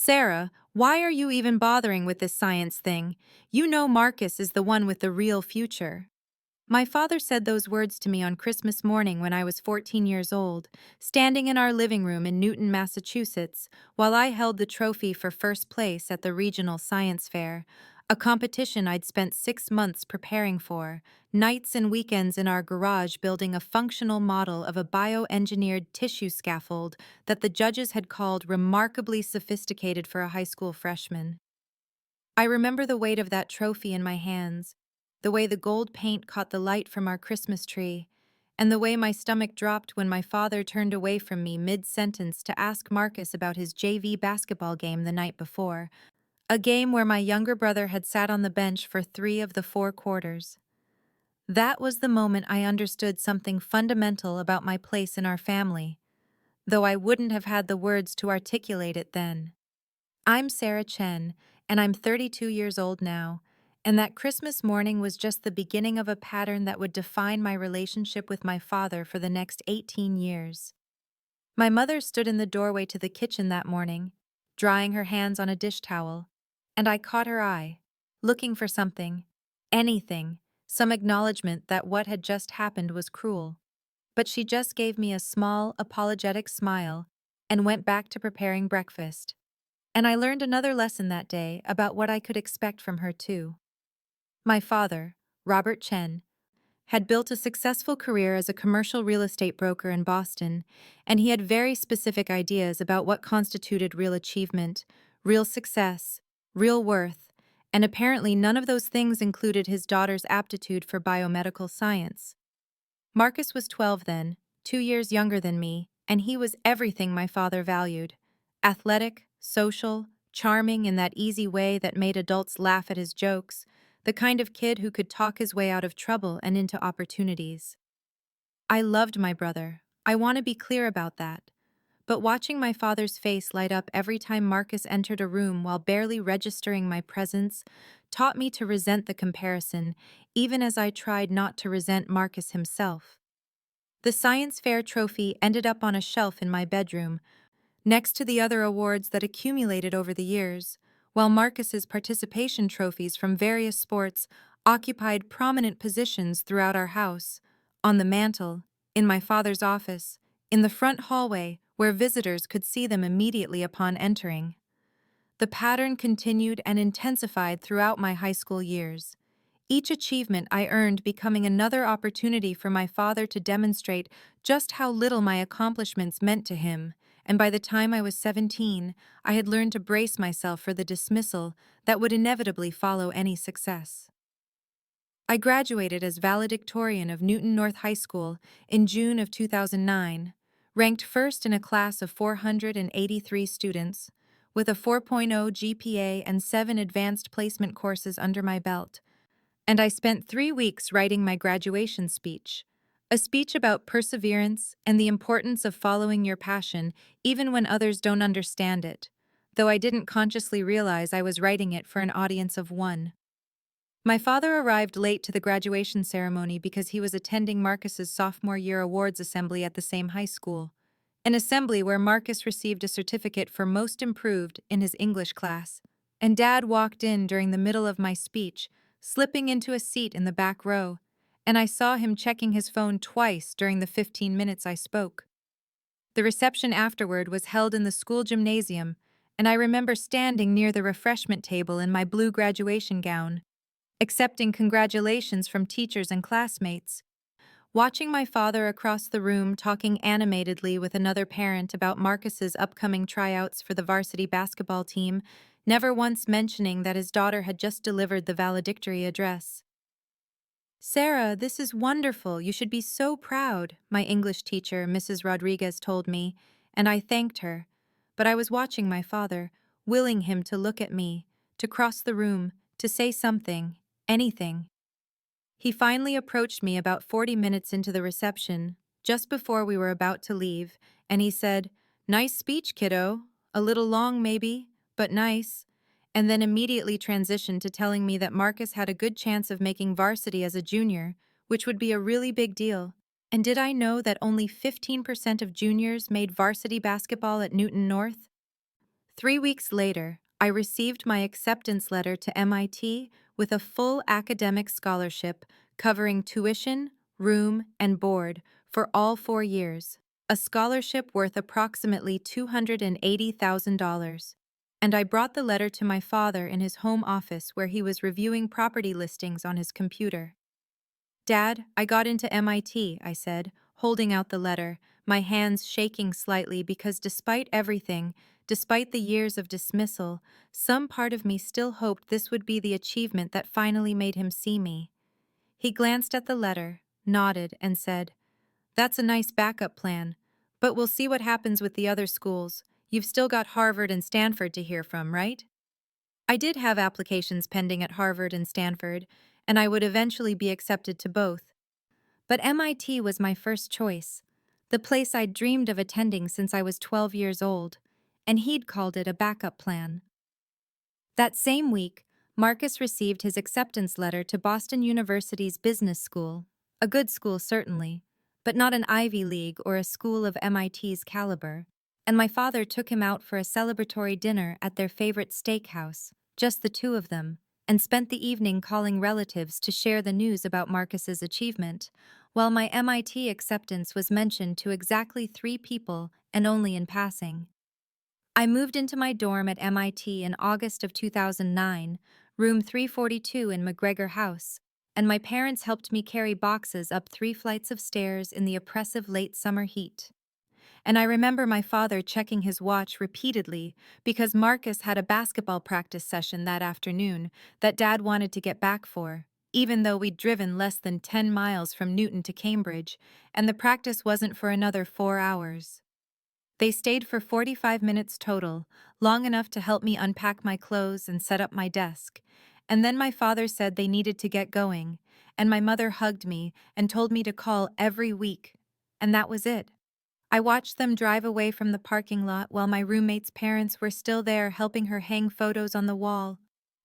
Sarah, why are you even bothering with this science thing? You know Marcus is the one with the real future. My father said those words to me on Christmas morning when I was 14 years old, standing in our living room in Newton, Massachusetts, while I held the trophy for first place at the regional science fair, a competition I'd spent 6 months preparing for, nights and weekends in our garage building a functional model of a bioengineered tissue scaffold that the judges had called remarkably sophisticated for a high school freshman. I remember the weight of that trophy in my hands, the way the gold paint caught the light from our Christmas tree, and the way my stomach dropped when my father turned away from me mid-sentence to ask Marcus about his JV basketball game the night before, a game where my younger brother had sat on the bench for 3 of the 4 quarters. That was the moment I understood something fundamental about my place in our family, though I wouldn't have had the words to articulate it then. I'm Sarah Chen, and I'm 32 years old now, and that Christmas morning was just the beginning of a pattern that would define my relationship with my father for the next 18 years. My mother stood in the doorway to the kitchen that morning, drying her hands on a dish towel, and I caught her eye, looking for something, anything, some acknowledgement that what had just happened was cruel. But she just gave me a small, apologetic smile and went back to preparing breakfast. And I learned another lesson that day about what I could expect from her, too. My father, Robert Chen, had built a successful career as a commercial real estate broker in Boston, and he had very specific ideas about what constituted real achievement, real success, real worth, and apparently none of those things included his daughter's aptitude for biomedical science. Marcus was 12 then, 2 years younger than me, and he was everything my father valued. Athletic, social, charming in that easy way that made adults laugh at his jokes, the kind of kid who could talk his way out of trouble and into opportunities. I loved my brother. I want to be clear about that. But watching my father's face light up every time Marcus entered a room while barely registering my presence taught me to resent the comparison, even as I tried not to resent Marcus himself. The science fair trophy ended up on a shelf in my bedroom, next to the other awards that accumulated over the years, while Marcus's participation trophies from various sports occupied prominent positions throughout our house, on the mantel, in my father's office, in the front hallway where visitors could see them immediately upon entering. The pattern continued and intensified throughout my high school years, each achievement I earned becoming another opportunity for my father to demonstrate just how little my accomplishments meant to him, and by the time I was 17, I had learned to brace myself for the dismissal that would inevitably follow any success. I graduated as valedictorian of Newton North High School in June of 2009, ranked first in a class of 483 students, with a 4.0 GPA and 7 advanced placement courses under my belt, and I spent 3 weeks writing my graduation speech, a speech about perseverance and the importance of following your passion even when others don't understand it, though I didn't consciously realize I was writing it for an audience of one. My father arrived late to the graduation ceremony because he was attending Marcus's sophomore year awards assembly at the same high school, an assembly where Marcus received a certificate for most improved in his English class, and Dad walked in during the middle of my speech, slipping into a seat in the back row, and I saw him checking his phone twice during the 15 minutes I spoke. The reception afterward was held in the school gymnasium, and I remember standing near the refreshment table in my blue graduation gown, accepting congratulations from teachers and classmates. Watching my father across the room talking animatedly with another parent about Marcus's upcoming tryouts for the varsity basketball team, never once mentioning that his daughter had just delivered the valedictory address. "Sarah, this is wonderful. You should be so proud," my English teacher, Mrs. Rodriguez, told me, and I thanked her. But I was watching my father, willing him to look at me, to cross the room, to say something, anything. He finally approached me about 40 minutes into the reception, just before we were about to leave, and he said, "Nice speech, kiddo. A little long, maybe, but nice," and then immediately transitioned to telling me that Marcus had a good chance of making varsity as a junior, which would be a really big deal. And did I know that only 15% of juniors made varsity basketball at Newton North? 3 weeks later, I received my acceptance letter to MIT with a full academic scholarship covering tuition, room, and board for all 4 years, a scholarship worth approximately $280,000. And I brought the letter to my father in his home office where he was reviewing property listings on his computer. "Dad, I got into MIT," I said, holding out the letter, my hands shaking slightly because despite everything, despite the years of dismissal, some part of me still hoped this would be the achievement that finally made him see me. He glanced at the letter, nodded, and said, "That's a nice backup plan, but we'll see what happens with the other schools. You've still got Harvard and Stanford to hear from, right?" I did have applications pending at Harvard and Stanford, and I would eventually be accepted to both. But MIT was my first choice, the place I'd dreamed of attending since I was 12 years old, and he'd called it a backup plan. That same week, Marcus received his acceptance letter to Boston University's business school, a good school certainly, but not an Ivy League or a school of MIT's caliber, and my father took him out for a celebratory dinner at their favorite steakhouse, just the two of them, and spent the evening calling relatives to share the news about Marcus's achievement, while my MIT acceptance was mentioned to exactly 3 people and only in passing. I moved into my dorm at MIT in August of 2009, room 342 in McGregor House, and my parents helped me carry boxes up 3 flights of stairs in the oppressive late summer heat. And I remember my father checking his watch repeatedly because Marcus had a basketball practice session that afternoon that Dad wanted to get back for, even though we'd driven less than 10 miles from Newton to Cambridge, and the practice wasn't for another 4 hours. They stayed for 45 minutes total, long enough to help me unpack my clothes and set up my desk. And then my father said they needed to get going, and my mother hugged me and told me to call every week. And that was it. I watched them drive away from the parking lot while my roommate's parents were still there helping her hang photos on the wall.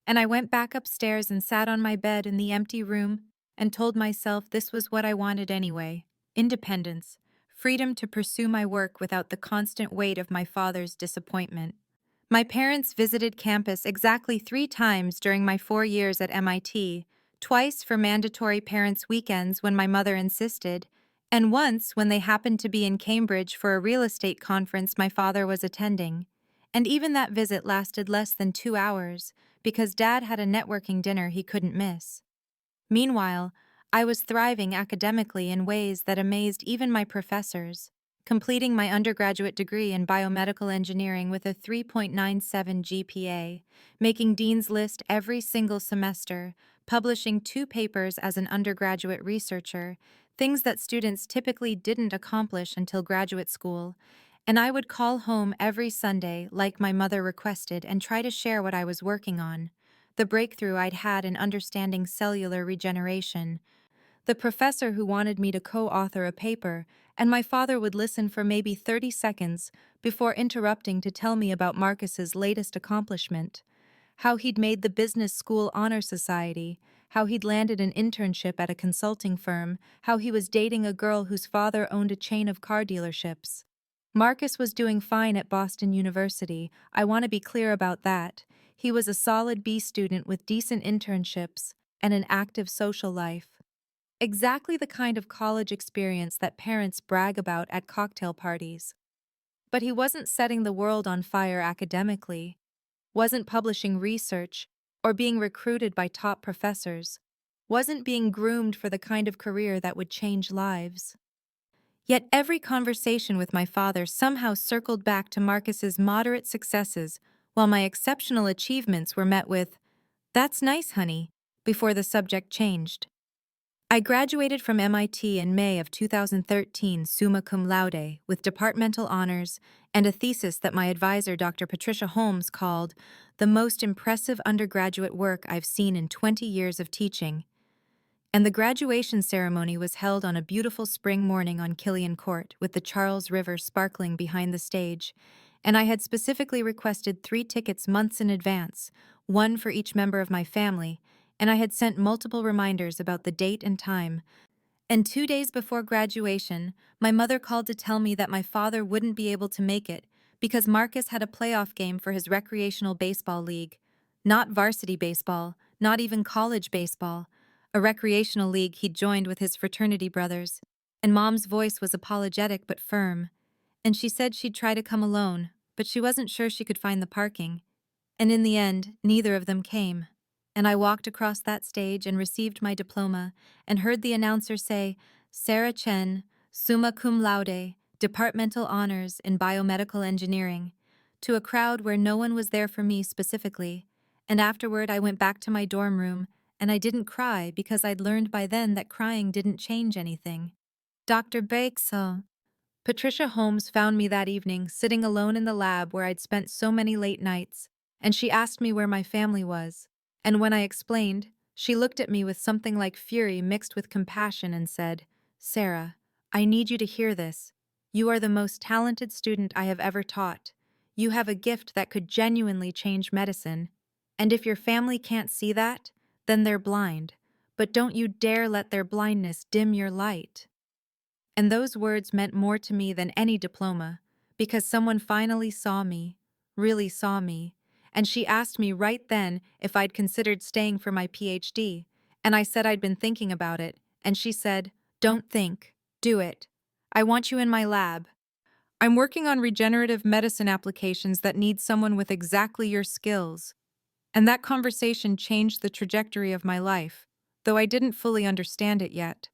And I went back upstairs and sat on my bed in the empty room and told myself this was what I wanted anyway: independence, freedom to pursue my work without the constant weight of my father's disappointment. My parents visited campus exactly 3 times during my 4 years at MIT, twice for mandatory parents' weekends when my mother insisted, and once when they happened to be in Cambridge for a real estate conference my father was attending. And even that visit lasted less than 2 hours, because Dad had a networking dinner he couldn't miss. Meanwhile, I was thriving academically in ways that amazed even my professors, completing my undergraduate degree in biomedical engineering with a 3.97 GPA, making Dean's List every single semester, publishing 2 papers as an undergraduate researcher, things that students typically didn't accomplish until graduate school, and I would call home every Sunday like my mother requested and try to share what I was working on, the breakthrough I'd had in understanding cellular regeneration, the professor who wanted me to co-author a paper, and my father would listen for maybe 30 seconds before interrupting to tell me about Marcus's latest accomplishment: how he'd made the Business School Honor Society, how he'd landed an internship at a consulting firm, how he was dating a girl whose father owned a chain of car dealerships. Marcus was doing fine at Boston University, I want to be clear about that. He was a solid B student with decent internships and an active social life. Exactly the kind of college experience that parents brag about at cocktail parties. But he wasn't setting the world on fire academically, wasn't publishing research, or being recruited by top professors, wasn't being groomed for the kind of career that would change lives. Yet every conversation with my father somehow circled back to Marcus's moderate successes, while my exceptional achievements were met with, "That's nice, honey," before the subject changed. I graduated from MIT in May of 2013 summa cum laude with departmental honors and a thesis that my advisor Dr. Patricia Holmes called the most impressive undergraduate work I've seen in 20 years of teaching. And the graduation ceremony was held on a beautiful spring morning on Killian Court with the Charles River sparkling behind the stage, and I had specifically requested 3 tickets months in advance, one for each member of my family, and I had sent multiple reminders about the date and time. And 2 days before graduation, my mother called to tell me that my father wouldn't be able to make it because Marcus had a playoff game for his recreational baseball league. Not varsity baseball, not even college baseball. A recreational league he'd joined with his fraternity brothers. And Mom's voice was apologetic but firm. And she said she'd try to come alone, but she wasn't sure she could find the parking. And in the end, neither of them came. And I walked across that stage and received my diploma and heard the announcer say, Sarah Chen, summa cum laude, departmental honors in biomedical engineering, to a crowd where no one was there for me specifically. And afterward, I went back to my dorm room, and I didn't cry because I'd learned by then that crying didn't change anything. Dr. Bakesel. Patricia Holmes found me that evening, sitting alone in the lab where I'd spent so many late nights, and she asked me where my family was. And when I explained, she looked at me with something like fury mixed with compassion and said, Sarah, I need you to hear this. You are the most talented student I have ever taught. You have a gift that could genuinely change medicine. And if your family can't see that, then they're blind. But don't you dare let their blindness dim your light. And those words meant more to me than any diploma, because someone finally saw me, really saw me, and she asked me right then if I'd considered staying for my PhD, and I said I'd been thinking about it, and she said, Don't think, do it. I want you in my lab. I'm working on regenerative medicine applications that need someone with exactly your skills. And that conversation changed the trajectory of my life, though I didn't fully understand it yet.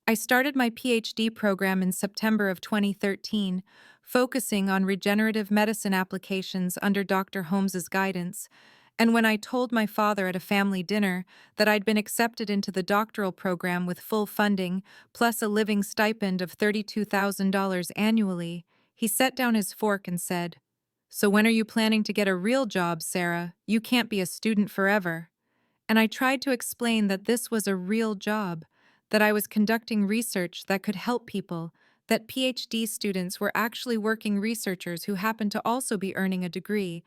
I started my PhD program in September of 2013, focusing on regenerative medicine applications under Dr. Holmes's guidance, and when I told my father at a family dinner that I'd been accepted into the doctoral program with full funding, plus a living stipend of $32,000 annually, he set down his fork and said, So when are you planning to get a real job, Sarah? You can't be a student forever. And I tried to explain that this was a real job, that I was conducting research that could help people, that PhD students were actually working researchers who happened to also be earning a degree.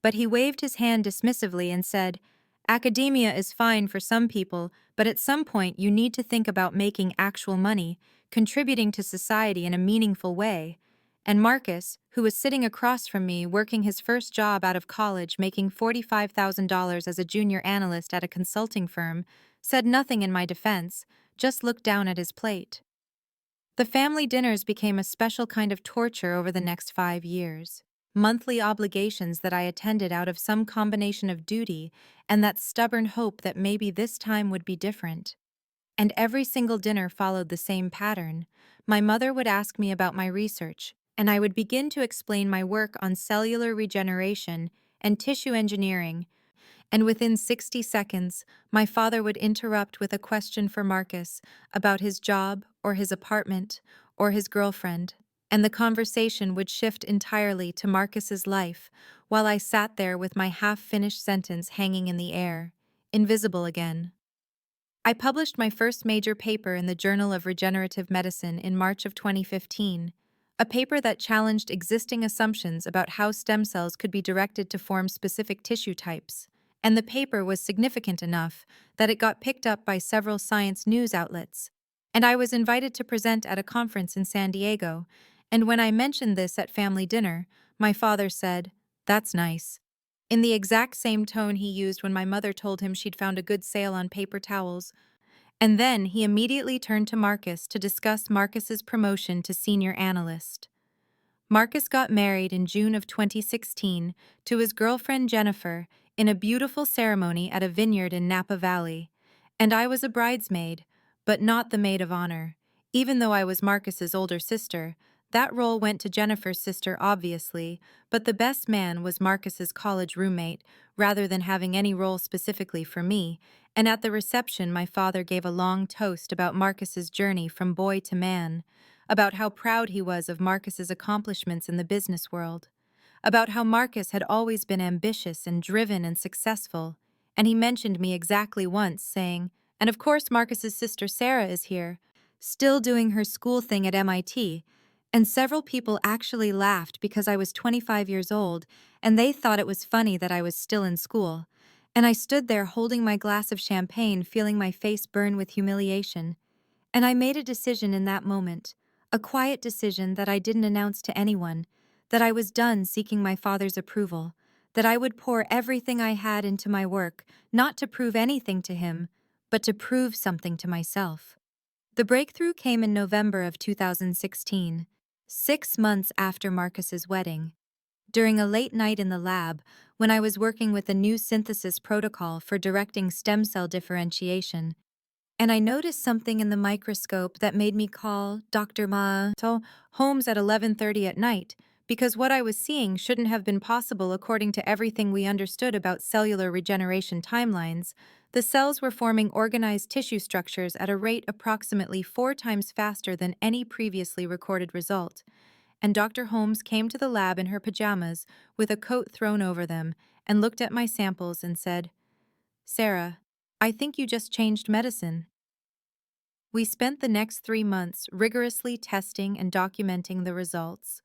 But he waved his hand dismissively and said, Academia is fine for some people, but at some point you need to think about making actual money, contributing to society in a meaningful way. And Marcus, who was sitting across from me working his first job out of college making $45,000 as a junior analyst at a consulting firm, said nothing in my defense, just looked down at his plate. The family dinners became a special kind of torture over the next 5 years. Monthly obligations that I attended out of some combination of duty and that stubborn hope that maybe this time would be different. And every single dinner followed the same pattern. My mother would ask me about my research, and I would begin to explain my work on cellular regeneration and tissue engineering, and within 60 seconds, my father would interrupt with a question for Marcus about his job or his apartment or his girlfriend, and the conversation would shift entirely to Marcus's life while I sat there with my half-finished sentence hanging in the air, invisible again. I published my first major paper in the Journal of Regenerative Medicine in March of 2015, a paper that challenged existing assumptions about how stem cells could be directed to form specific tissue types. And the paper was significant enough that it got picked up by several science news outlets. And I was invited to present at a conference in San Diego, and when I mentioned this at family dinner, my father said, That's nice, in the exact same tone he used when my mother told him she'd found a good sale on paper towels. And then he immediately turned to Marcus to discuss Marcus's promotion to senior analyst. Marcus got married in June of 2016 to his girlfriend Jennifer in a beautiful ceremony at a vineyard in Napa Valley, and I was a bridesmaid, but not the maid of honor. Even though I was Marcus's older sister, that role went to Jennifer's sister obviously, but the best man was Marcus's college roommate, rather than having any role specifically for me, and at the reception my father gave a long toast about Marcus's journey from boy to man, about how proud he was of Marcus's accomplishments in the business world, about how Marcus had always been ambitious and driven and successful, and he mentioned me exactly once, saying, And of course Marcus's sister Sarah is here, still doing her school thing at MIT, and several people actually laughed because I was 25 years old, and they thought it was funny that I was still in school. And I stood there holding my glass of champagne, feeling my face burn with humiliation. And I made a decision in that moment, a quiet decision that I didn't announce to anyone, that I was done seeking my father's approval, that I would pour everything I had into my work, not to prove anything to him, but to prove something to myself. The breakthrough came in November of 2016, 6 months after Marcus's wedding. During a late night in the lab, when I was working with a new synthesis protocol for directing stem cell differentiation, and I noticed something in the microscope that made me call Dr. Holmes at 11:30 at night, because what I was seeing shouldn't have been possible according to everything we understood about cellular regeneration timelines. The cells were forming organized tissue structures at a rate approximately 4 times faster than any previously recorded result. And Dr. Holmes came to the lab in her pajamas with a coat thrown over them and looked at my samples and said, "Sarah, I think you just changed medicine." We spent the next 3 months rigorously testing and documenting the results,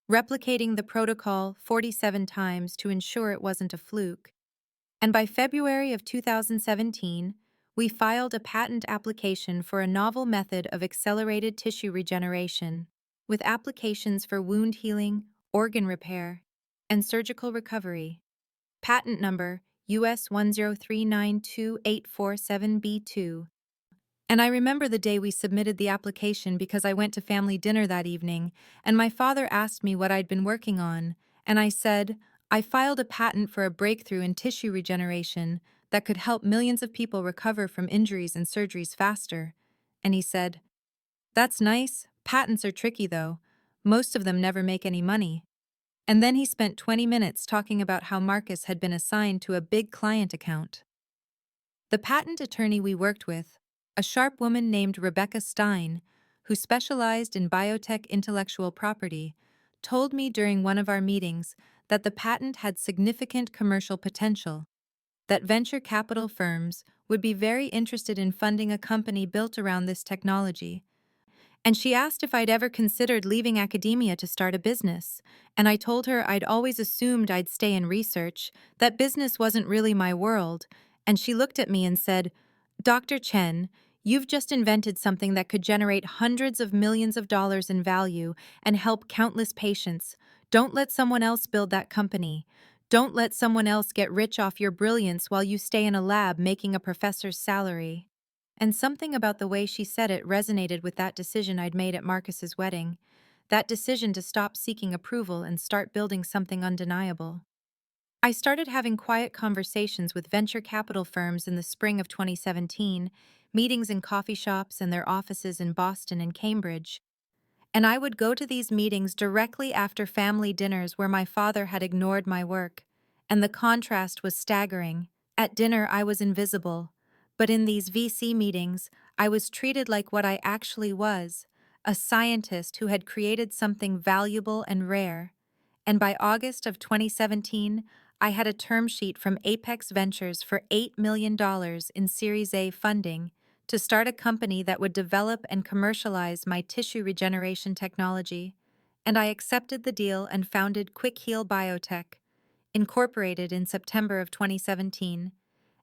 replicating the protocol 47 times to ensure it wasn't a fluke. And by February of 2017, we filed a patent application for a novel method of accelerated tissue regeneration, with applications for wound healing, organ repair, and surgical recovery. Patent number US 103928447B2. And I remember the day we submitted the application because I went to family dinner that evening, and my father asked me what I'd been working on, and I said, I filed a patent for a breakthrough in tissue regeneration that could help millions of people recover from injuries and surgeries faster. And he said, "That's nice. Patents are tricky, though. Most of them never make any money." And then he spent 20 minutes talking about how Marcus had been assigned to a big client account. The patent attorney we worked with, a sharp woman named Rebecca Stein, who specialized in biotech intellectual property, told me during one of our meetings that the patent had significant commercial potential, that venture capital firms would be very interested in funding a company built around this technology. And she asked if I'd ever considered leaving academia to start a business, and I told her I'd always assumed I'd stay in research, that business wasn't really my world, and she looked at me and said, "Dr. Chen, you've just invented something that could generate hundreds of millions of dollars in value and help countless patients. Don't let someone else build that company. Don't let someone else get rich off your brilliance while you stay in a lab making a professor's salary." And something about the way she said it resonated with that decision I'd made at Marcus's wedding, that decision to stop seeking approval and start building something undeniable. I started having quiet conversations with venture capital firms in the spring of 2017, meetings in coffee shops and their offices in Boston and Cambridge. And I would go to these meetings directly after family dinners where my father had ignored my work, and the contrast was staggering. At dinner, I was invisible, but in these VC meetings, I was treated like what I actually was, a scientist who had created something valuable and rare. And by August of 2017, I had a term sheet from Apex Ventures for $8 million in Series A funding to start a company that would develop and commercialize my tissue regeneration technology, and I accepted the deal and founded Quick Heal Biotech, incorporated in September of 2017,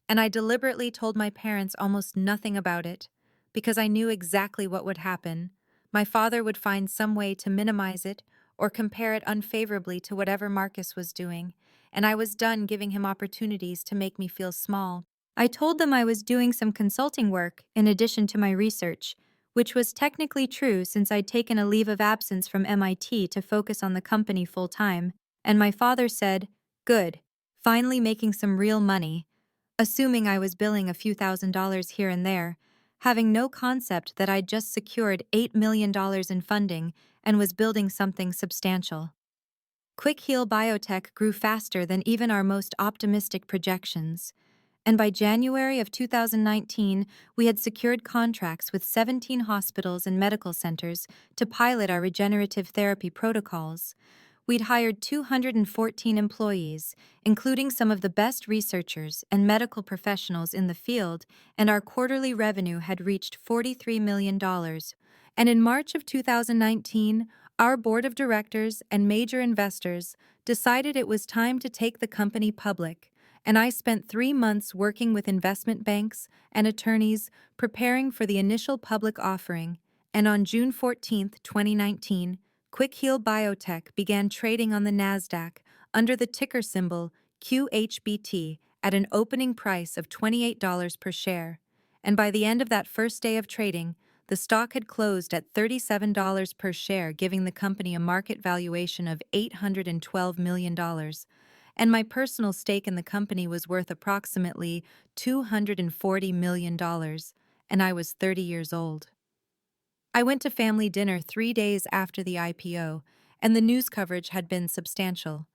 and I deliberately told my parents almost nothing about it, because I knew exactly what would happen. My father would find some way to minimize it or compare it unfavorably to whatever Marcus was doing, and I was done giving him opportunities to make me feel small. I told them I was doing some consulting work in addition to my research, which was technically true since I'd taken a leave of absence from MIT to focus on the company full-time, and my father said, "Good, finally making some real money," assuming I was billing a few $1,000s here and there, having no concept that I'd just secured $8 million in funding and was building something substantial. Quick Heal Biotech grew faster than even our most optimistic projections, and by January of 2019, we had secured contracts with 17 hospitals and medical centers to pilot our regenerative therapy protocols. We'd hired 214 employees, including some of the best researchers and medical professionals in the field, and our quarterly revenue had reached $43 million. And in March of 2019, our board of directors and major investors decided it was time to take the company public, and I spent 3 months working with investment banks and attorneys preparing for the initial public offering, and on June 14, 2019, Quick Heal Biotech began trading on the Nasdaq under the ticker symbol QHBT at an opening price of $28 per share, and by the end of that first day of trading, the stock had closed at $37 per share, giving the company a market valuation of $812 million, and my personal stake in the company was worth approximately $240 million, and I was 30 years old. I went to family dinner 3 days after the IPO, and the news coverage had been substantial.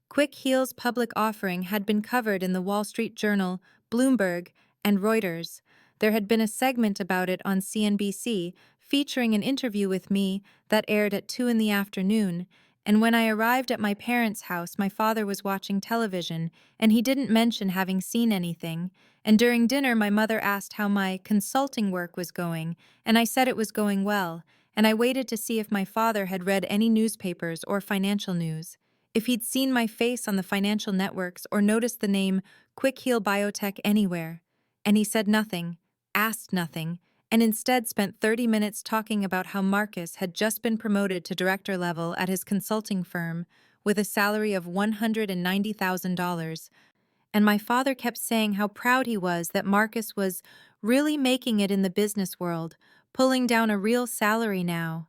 Quick Heal's public offering had been covered in the Wall Street Journal, Bloomberg, and Reuters. There had been a segment about it on CNBC featuring an interview with me that aired at 2 in the afternoon, and when I arrived at my parents' house, my father was watching television, and he didn't mention having seen anything, and during dinner my mother asked how my consulting work was going, and I said it was going well, and I waited to see if my father had read any newspapers or financial news, if he'd seen my face on the financial networks or noticed the name Quick Heal Biotech anywhere. And he said nothing, asked nothing, and instead spent 30 minutes talking about how Marcus had just been promoted to director level at his consulting firm with a salary of $190,000. And my father kept saying how proud he was that Marcus was really making it in the business world, pulling down a real salary now.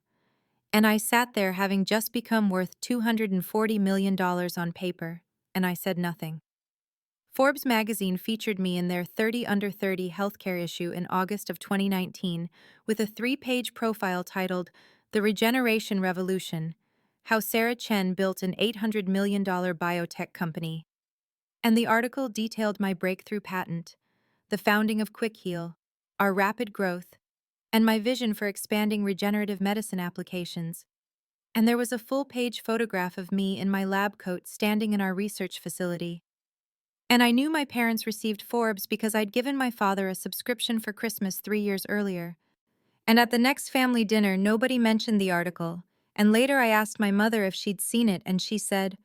And I sat there having just become worth $240 million on paper, and I said nothing. Forbes magazine featured me in their 30 Under 30 healthcare issue in August of 2019 with a 3-page profile titled The Regeneration Revolution: How Sarah Chen Built an $800 million Biotech Company. And the article detailed my breakthrough patent, the founding of Quick Heal, our rapid growth, and my vision for expanding regenerative medicine applications. And there was a full-page photograph of me in my lab coat standing in our research facility. And I knew my parents received Forbes because I'd given my father a subscription for Christmas 3 years earlier. And at the next family dinner, nobody mentioned the article, and later I asked my mother if she'd seen it, and she said,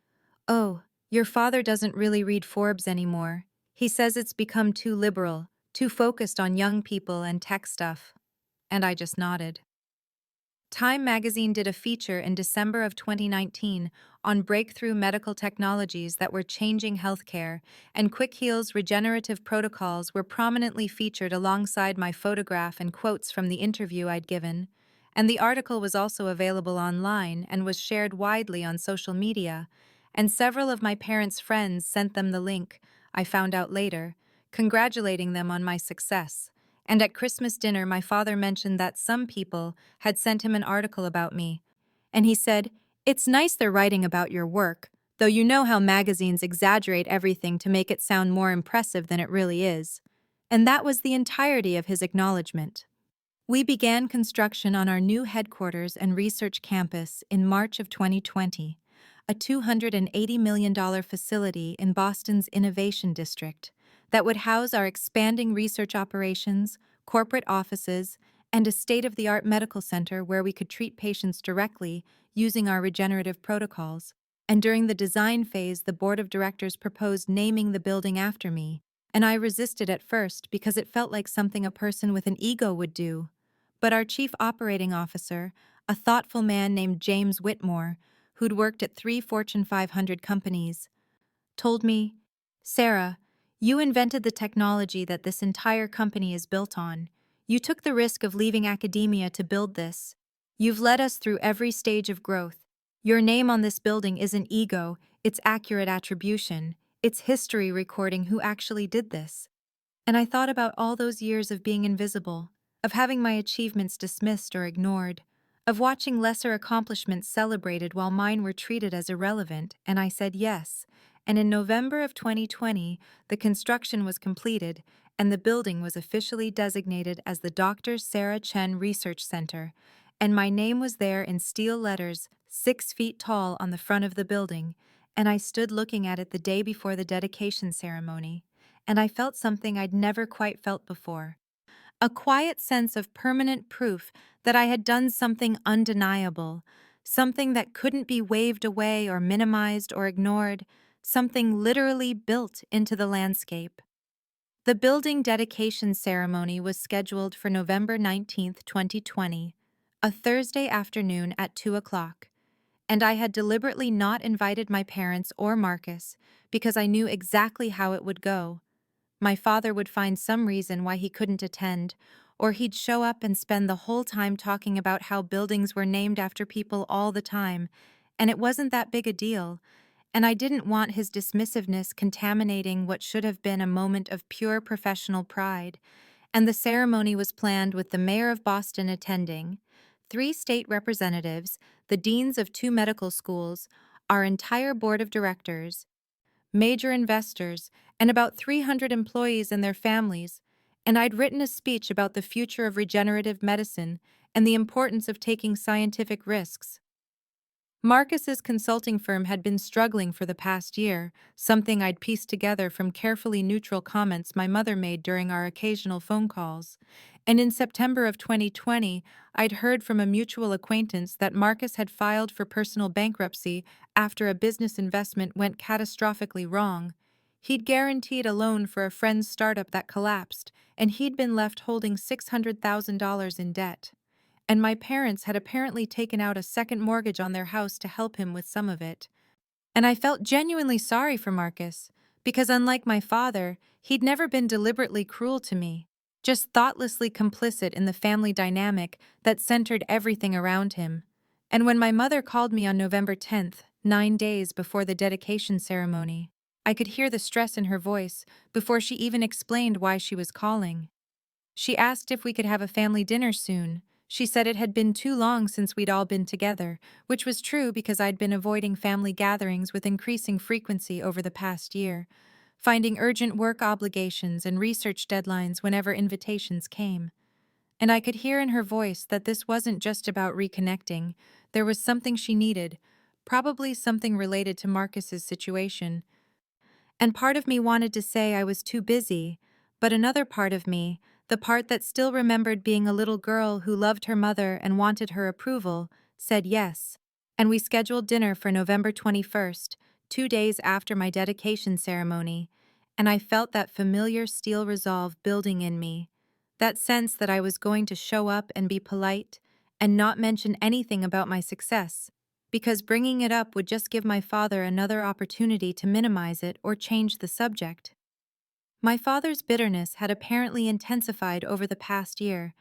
"Oh, your father doesn't really read Forbes anymore. He says it's become too liberal, too focused on young people and tech stuff." And I just nodded. Time magazine did a feature in December of 2019 on breakthrough medical technologies that were changing healthcare, and Quick Heal's regenerative protocols were prominently featured alongside my photograph and quotes from the interview I'd given. And the article was also available online and was shared widely on social media, and several of my parents' friends sent them the link, I found out later, congratulating them on my success. And at Christmas dinner, my father mentioned that some people had sent him an article about me. And he said, "It's nice they're writing about your work, though you know how magazines exaggerate everything to make it sound more impressive than it really is." And that was the entirety of his acknowledgement. We began construction on our new headquarters and research campus in March of 2020, a $280 million facility in Boston's Innovation District that would house our expanding research operations, corporate offices, and a state-of-the-art medical center where we could treat patients directly using our regenerative protocols. And during the design phase, the board of directors proposed naming the building after me, and I resisted at first because it felt like something a person with an ego would do. But our chief operating officer, a thoughtful man named James Whitmore, who'd worked at 3 Fortune 500 companies, told me, "Sarah, you invented the technology that this entire company is built on. You took the risk of leaving academia to build this. You've led us through every stage of growth. Your name on this building isn't ego, it's accurate attribution. It's history recording who actually did this." And I thought about all those years of being invisible, of having my achievements dismissed or ignored, of watching lesser accomplishments celebrated while mine were treated as irrelevant, and I said yes. And in November of 2020, the construction was completed, and the building was officially designated as the Dr. Sarah Chen Research Center, and my name was there in steel letters 6 feet tall on the front of the building, and I stood looking at it the day before the dedication ceremony, and I felt something I'd never quite felt before. A quiet sense of permanent proof that I had done something undeniable, something that couldn't be waved away or minimized or ignored, something literally built into the landscape. The building dedication ceremony was scheduled for November 19, 2020, a Thursday afternoon at 2 o'clock, And I had deliberately not invited my parents or Marcus because I knew exactly how it would go. My father would find some reason why he couldn't attend, or he'd show up and spend the whole time talking about how buildings were named after people all the time, and it wasn't that big a deal, and I didn't want his dismissiveness contaminating what should have been a moment of pure professional pride. And the ceremony was planned with the mayor of Boston attending, 3 state representatives, the deans of 2 medical schools, our entire board of directors, major investors, and about 300 employees and their families. And I'd written a speech about the future of regenerative medicine and the importance of taking scientific risks. Marcus's consulting firm had been struggling for the past year, something I'd pieced together from carefully neutral comments my mother made during our occasional phone calls. And in September of 2020, I'd heard from a mutual acquaintance that Marcus had filed for personal bankruptcy after a business investment went catastrophically wrong. He'd guaranteed a loan for a friend's startup that collapsed, and he'd been left holding $600,000 in debt. And my parents had apparently taken out a second mortgage on their house to help him with some of it. And I felt genuinely sorry for Marcus, because unlike my father, he'd never been deliberately cruel to me, just thoughtlessly complicit in the family dynamic that centered everything around him. And when my mother called me on November 10th, 9 days before the dedication ceremony, I could hear the stress in her voice before she even explained why she was calling. She asked if we could have a family dinner soon. She said it had been too long since we'd all been together, which was true because I'd been avoiding family gatherings with increasing frequency over the past year, finding urgent work obligations and research deadlines whenever invitations came. And I could hear in her voice that this wasn't just about reconnecting. There was something she needed, probably something related to Marcus's situation. And part of me wanted to say I was too busy, but another part of me, the part that still remembered being a little girl who loved her mother and wanted her approval, said yes. And we scheduled dinner for November 21st, 2 days after my dedication ceremony, and I felt that familiar steel resolve building in me, that sense that I was going to show up and be polite and not mention anything about my success, because bringing it up would just give my father another opportunity to minimize it or change the subject. My father's bitterness had apparently intensified over the past year.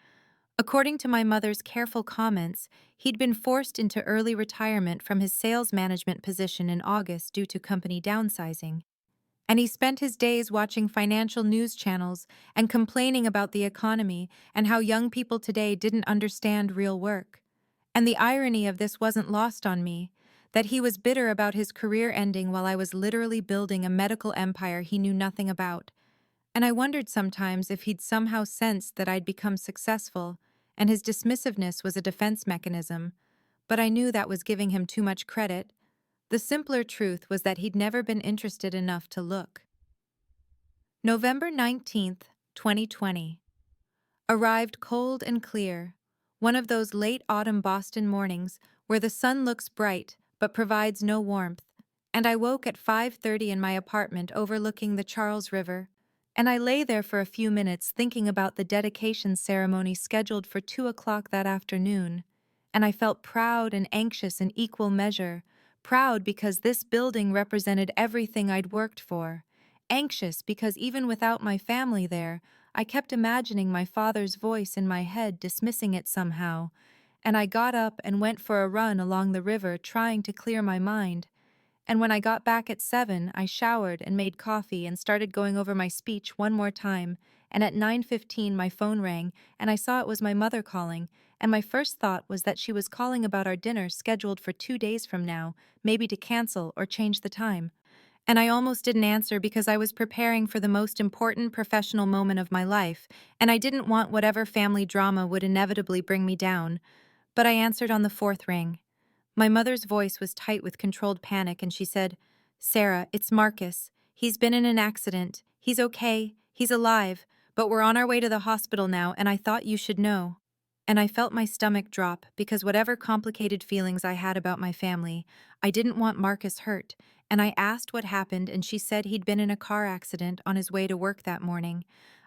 According to my mother's careful comments, he'd been forced into early retirement from his sales management position in August due to company downsizing. And he spent his days watching financial news channels and complaining about the economy and how young people today didn't understand real work. And the irony of this wasn't lost on me, that he was bitter about his career ending while I was literally building a medical empire he knew nothing about. And I wondered sometimes if he'd somehow sensed that I'd become successful, and his dismissiveness was a defense mechanism. But I knew that was giving him too much credit. The simpler truth was that he'd never been interested enough to look. November 19th, 2020. Arrived cold and clear. One of those late autumn Boston mornings where the sun looks bright but provides no warmth. And I woke at 5:30 in my apartment overlooking the Charles River. And I lay there for a few minutes thinking about the dedication ceremony scheduled for 2 o'clock that afternoon. And I felt proud and anxious in equal measure. Proud because this building represented everything I'd worked for. Anxious because even without my family there, I kept imagining my father's voice in my head dismissing it somehow. And I got up and went for a run along the river trying to clear my mind. And when I got back at 7, I showered and made coffee and started going over my speech one more time, and at 9:15 my phone rang, and I saw it was my mother calling, and my first thought was that she was calling about our dinner scheduled for 2 days from now, maybe to cancel or change the time. And I almost didn't answer because I was preparing for the most important professional moment of my life, and I didn't want whatever family drama would inevitably bring me down. But I answered on the fourth ring. My mother's voice was tight with controlled panic, and she said, "Sarah, it's Marcus. He's been in an accident. He's okay. He's alive. But we're on our way to the hospital now, and I thought you should know." And I felt my stomach drop because whatever complicated feelings I had about my family, I didn't want Marcus hurt. And I asked what happened, and she said he'd been in a car accident on his way to work that morning.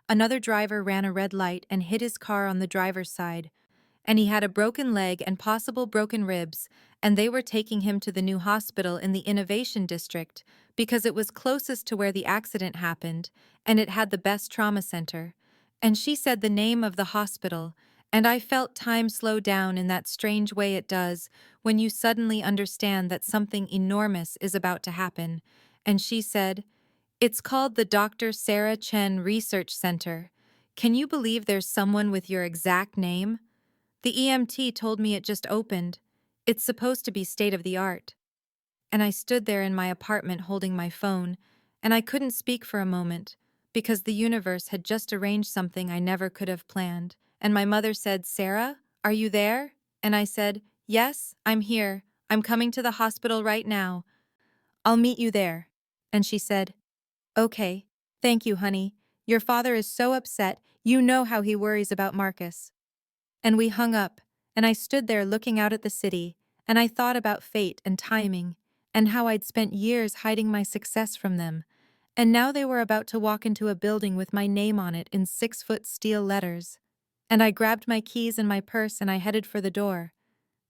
Another driver ran a red light and hit his car on the driver's side, and he had a broken leg and possible broken ribs, and they were taking him to the new hospital in the Innovation District because it was closest to where the accident happened, and it had the best trauma center. And she said the name of the hospital, and I felt time slow down in that strange way it does when you suddenly understand that something enormous is about to happen. And she said, "It's called the Dr. Sarah Chen Research Center. Can you believe there's someone with your exact name?" The EMT told me it just opened. It's supposed to be state of the art. And I stood there in my apartment holding my phone, and I couldn't speak for a moment, because the universe had just arranged something I never could have planned. And my mother said, "Sarah, are you there?" And I said, "Yes, I'm here. I'm coming to the hospital right now. I'll meet you there." And she said, "Okay. Thank you, honey. Your father is so upset. You know how he worries about Marcus." And we hung up, and I stood there looking out at the city, and I thought about fate and timing, and how I'd spent years hiding my success from them. And now they were about to walk into a building with my name on it in 6-foot steel letters. And I grabbed my keys and my purse and I headed for the door.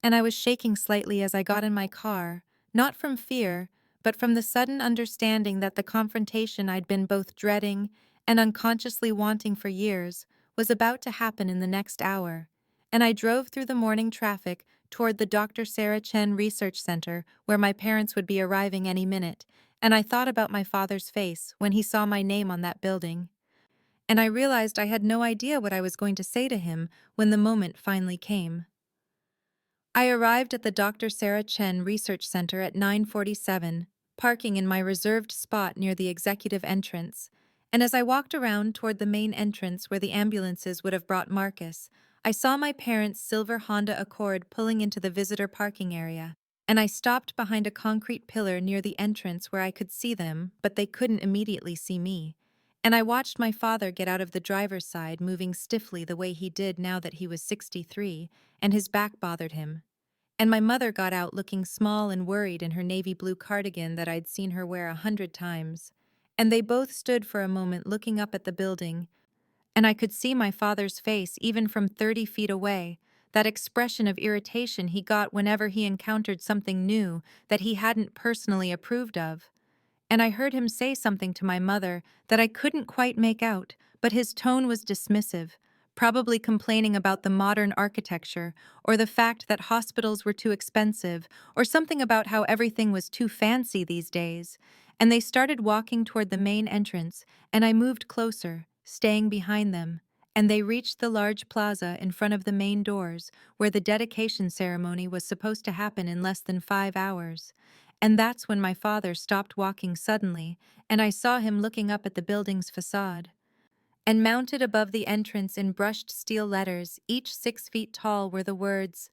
And I was shaking slightly as I got in my car, not from fear, but from the sudden understanding that the confrontation I'd been both dreading and unconsciously wanting for years was about to happen in the next hour. And I drove through the morning traffic toward the Dr. Sarah Chen Research Center, where my parents would be arriving any minute, and I thought about my father's face when he saw my name on that building. And I realized I had no idea what I was going to say to him when the moment finally came. I arrived at the Dr. Sarah Chen Research Center at 9:47, parking in my reserved spot near the executive entrance, and as I walked around toward the main entrance where the ambulances would have brought Marcus, I saw my parents' silver Honda Accord pulling into the visitor parking area, and I stopped behind a concrete pillar near the entrance where I could see them, but they couldn't immediately see me. And I watched my father get out of the driver's side, moving stiffly the way he did now that he was 63, and his back bothered him. And my mother got out looking small and worried in her navy blue cardigan that I'd seen her wear 100 times. And they both stood for a moment looking up at the building, and I could see my father's face even from 30 feet away, that expression of irritation he got whenever he encountered something new that he hadn't personally approved of. And I heard him say something to my mother that I couldn't quite make out, but his tone was dismissive, probably complaining about the modern architecture, or the fact that hospitals were too expensive, or something about how everything was too fancy these days. And they started walking toward the main entrance, and I moved closer, staying behind them. And they reached the large plaza in front of the main doors, where the dedication ceremony was supposed to happen in less than 5 hours. And that's when my father stopped walking suddenly, and I saw him looking up at the building's facade. And mounted above the entrance in brushed steel letters, each 6 feet tall, were the words,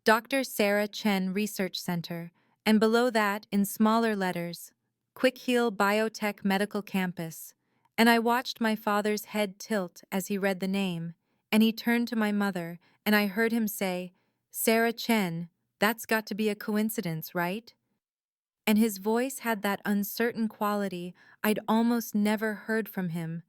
"Dr. Sarah Chen Research Center," and below that, in smaller letters, "Quick Heal Biotech Medical Campus." And I watched my father's head tilt as he read the name, and he turned to my mother, and I heard him say, "Sarah Chen, that's got to be a coincidence, right?" And his voice had that uncertain quality I'd almost never heard from him.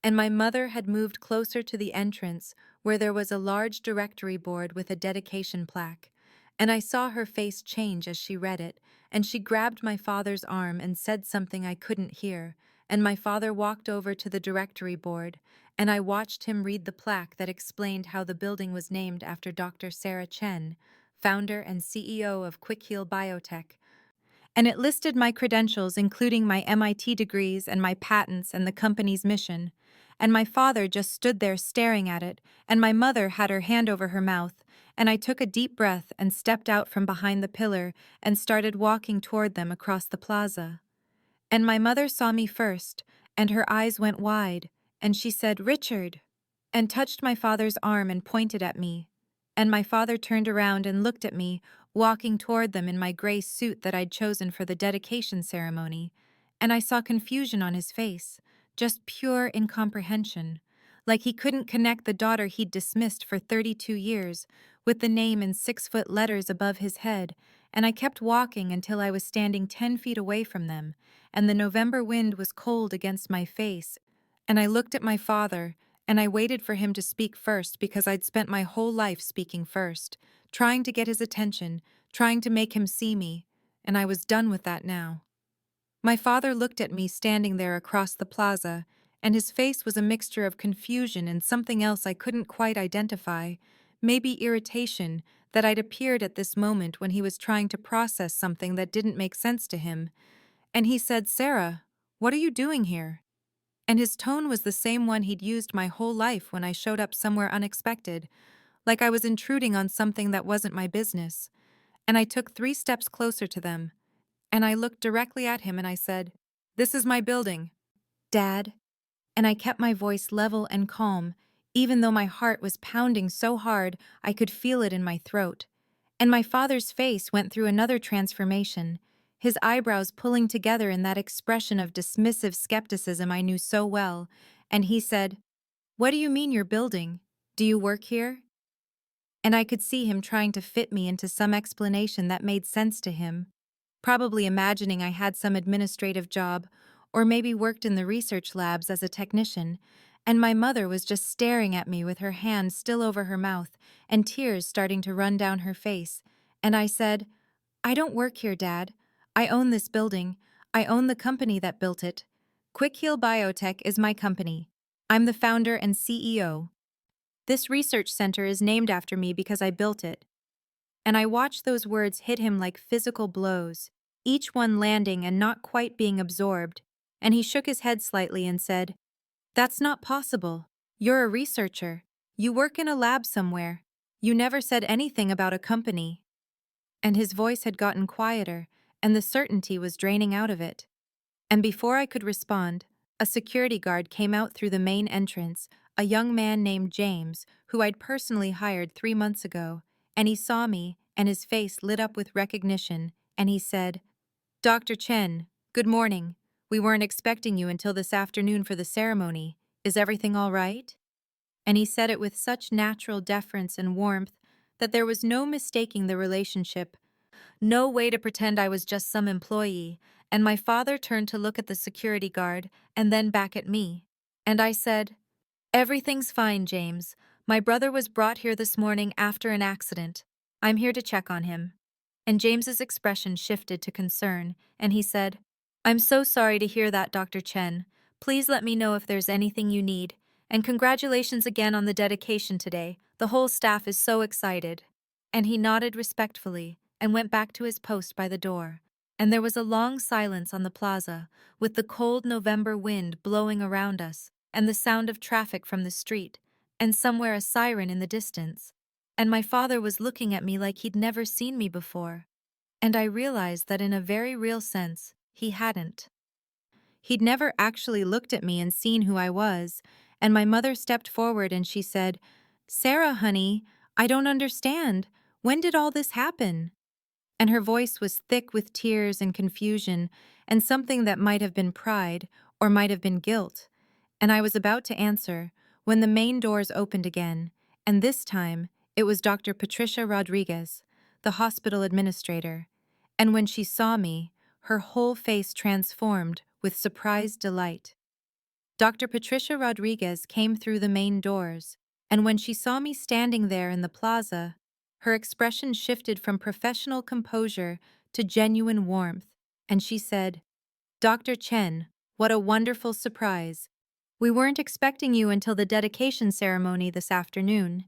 And my mother had moved closer to the entrance where there was a large directory board with a dedication plaque. And I saw her face change as she read it, and she grabbed my father's arm and said something I couldn't hear, and my father walked over to the directory board, and I watched him read the plaque that explained how the building was named after Dr. Sarah Chen, founder and CEO of Quick Heal Biotech, and it listed my credentials, including my MIT degrees and my patents and the company's mission. And my father just stood there staring at it, and my mother had her hand over her mouth, and I took a deep breath and stepped out from behind the pillar and started walking toward them across the plaza. And my mother saw me first, and her eyes went wide, and she said, "Richard," and touched my father's arm and pointed at me. And my father turned around and looked at me, walking toward them in my gray suit that I'd chosen for the dedication ceremony, and I saw confusion on his face, just pure incomprehension, like he couldn't connect the daughter he'd dismissed for 32 years with the name in 6-foot letters above his head. And I kept walking until I was standing 10 feet away from them, and the November wind was cold against my face, and I looked at my father, and I waited for him to speak first because I'd spent my whole life speaking first, trying to get his attention, trying to make him see me, and I was done with that now. My father looked at me standing there across the plaza, and his face was a mixture of confusion and something else I couldn't quite identify, maybe irritation that I'd appeared at this moment when he was trying to process something that didn't make sense to him. And he said, "Sarah, what are you doing here?" And his tone was the same one he'd used my whole life when I showed up somewhere unexpected, like I was intruding on something that wasn't my business. And I took 3 steps closer to them, and I looked directly at him and I said, "This is my building, Dad." And I kept my voice level and calm, even though my heart was pounding so hard I could feel it in my throat. And my father's face went through another transformation, his eyebrows pulling together in that expression of dismissive skepticism I knew so well, and he said, "What do you mean you're building? Do you work here?" And I could see him trying to fit me into some explanation that made sense to him, probably imagining I had some administrative job, or maybe worked in the research labs as a technician, and my mother was just staring at me with her hand still over her mouth and tears starting to run down her face, and I said, "I don't work here, Dad. I own this building. I own the company that built it. Quick Heal Biotech is my company. I'm the founder and CEO. This research center is named after me because I built it." And I watched those words hit him like physical blows, each one landing and not quite being absorbed, and he shook his head slightly and said, "That's not possible. You're a researcher. You work in a lab somewhere. You never said anything about a company." And his voice had gotten quieter, and the certainty was draining out of it. And before I could respond, a security guard came out through the main entrance, a young man named James, who I'd personally hired 3 months ago, and he saw me, and his face lit up with recognition, and he said, "Dr. Chen, good morning. We weren't expecting you until this afternoon for the ceremony. Is everything all right?" And he said it with such natural deference and warmth that there was no mistaking the relationship, no way to pretend I was just some employee, and my father turned to look at the security guard and then back at me. And I said, "Everything's fine, James. My brother was brought here this morning after an accident. I'm here to check on him." And James's expression shifted to concern, and he said, "I'm so sorry to hear that, Dr. Chen. Please let me know if there's anything you need. And congratulations again on the dedication today. The whole staff is so excited." And he nodded respectfully and went back to his post by the door. And there was a long silence on the plaza, with the cold November wind blowing around us, and the sound of traffic from the street, and somewhere a siren in the distance. And my father was looking at me like he'd never seen me before. And I realized that in a very real sense, he hadn't. He'd never actually looked at me and seen who I was, and my mother stepped forward and she said, "Sarah, honey, I don't understand. When did all this happen?" And her voice was thick with tears and confusion, and something that might have been pride or might have been guilt. And I was about to answer when the main doors opened again, and this time it was Dr. Patricia Rodriguez, the hospital administrator. And when she saw me, her whole face transformed with surprised delight. Dr. Patricia Rodriguez came through the main doors, and when she saw me standing there in the plaza, her expression shifted from professional composure to genuine warmth, and she said, "Dr. Chen, what a wonderful surprise. We weren't expecting you until the dedication ceremony this afternoon."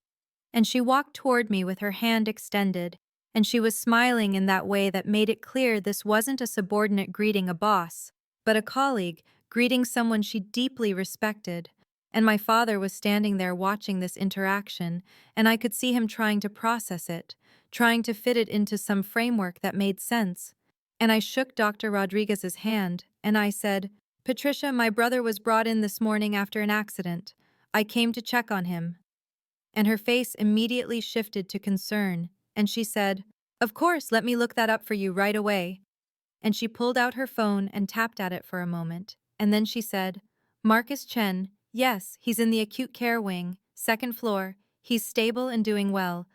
And she walked toward me with her hand extended, and she was smiling in that way that made it clear this wasn't a subordinate greeting a boss, but a colleague greeting someone she deeply respected. And my father was standing there watching this interaction, and I could see him trying to process it, trying to fit it into some framework that made sense. And I shook Dr. Rodriguez's hand, and I said, "Patricia, my brother was brought in this morning after an accident. I came to check on him." And her face immediately shifted to concern, and she said, "Of course, let me look that up for you right away." And she pulled out her phone and tapped at it for a moment, and then she said, "Marcus Chen, yes, he's in the acute care wing, 2nd floor. He's stable and doing well.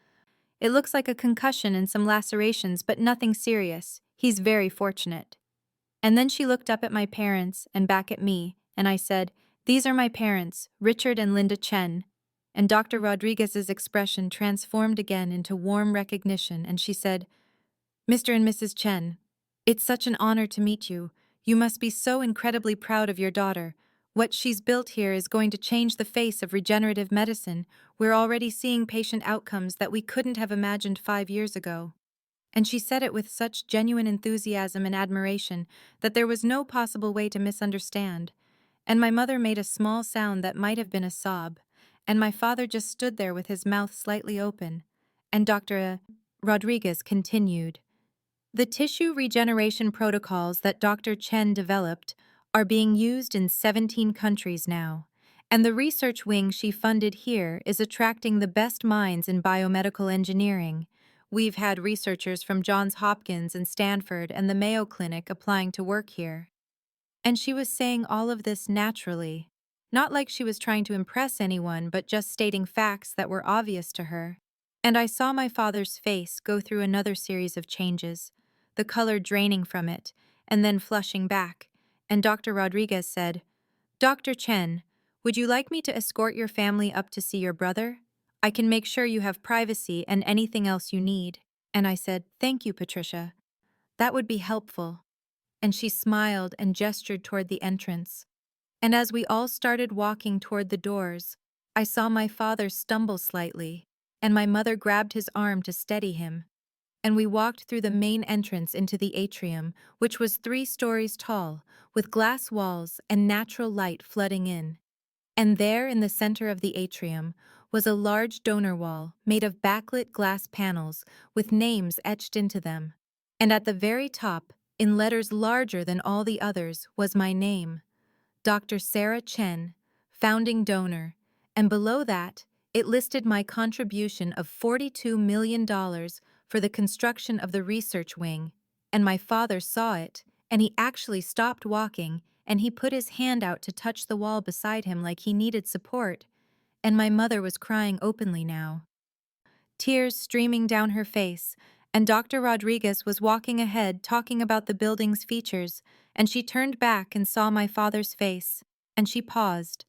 It looks like a concussion and some lacerations, but nothing serious. He's very fortunate." And then she looked up at my parents and back at me, and I said, "These are my parents, Richard and Linda Chen." And Dr. Rodriguez's expression transformed again into warm recognition, and she said, Mr. and Mrs. Chen, it's such an honor to meet you. You must be so incredibly proud of your daughter. What she's built here is going to change the face of regenerative medicine. We're already seeing patient outcomes that we couldn't have imagined 5 years ago. And she said it with such genuine enthusiasm and admiration that there was no possible way to misunderstand. And my mother made a small sound that might have been a sob, and my father just stood there with his mouth slightly open. And Dr. Rodriguez continued. The tissue regeneration protocols that Dr. Chen developed are being used in 17 countries now, and the research wing she funded here is attracting the best minds in biomedical engineering. We've had researchers from Johns Hopkins and Stanford and the Mayo Clinic applying to work here. And she was saying all of this naturally, not like she was trying to impress anyone, but just stating facts that were obvious to her. And I saw my father's face go through another series of changes, the color draining from it, and then flushing back, and Dr. Rodriguez said, Dr. Chen, would you like me to escort your family up to see your brother? I can make sure you have privacy and anything else you need. And I said, Thank you, Patricia. That would be helpful. And she smiled and gestured toward the entrance. And as we all started walking toward the doors, I saw my father stumble slightly, and my mother grabbed his arm to steady him. And we walked through the main entrance into the atrium, which was 3 stories tall, with glass walls and natural light flooding in. And there, in the center of the atrium, was a large donor wall made of backlit glass panels with names etched into them. And at the very top, in letters larger than all the others, was my name, Dr. Sarah Chen, founding donor, and below that, it listed my contribution of $42 million for the construction of the research wing. And my father saw it, and he actually stopped walking, and he put his hand out to touch the wall beside him like he needed support. And my mother was crying openly now, tears streaming down her face, and Dr. Rodriguez was walking ahead talking about the building's features, and she turned back and saw my father's face, and she paused,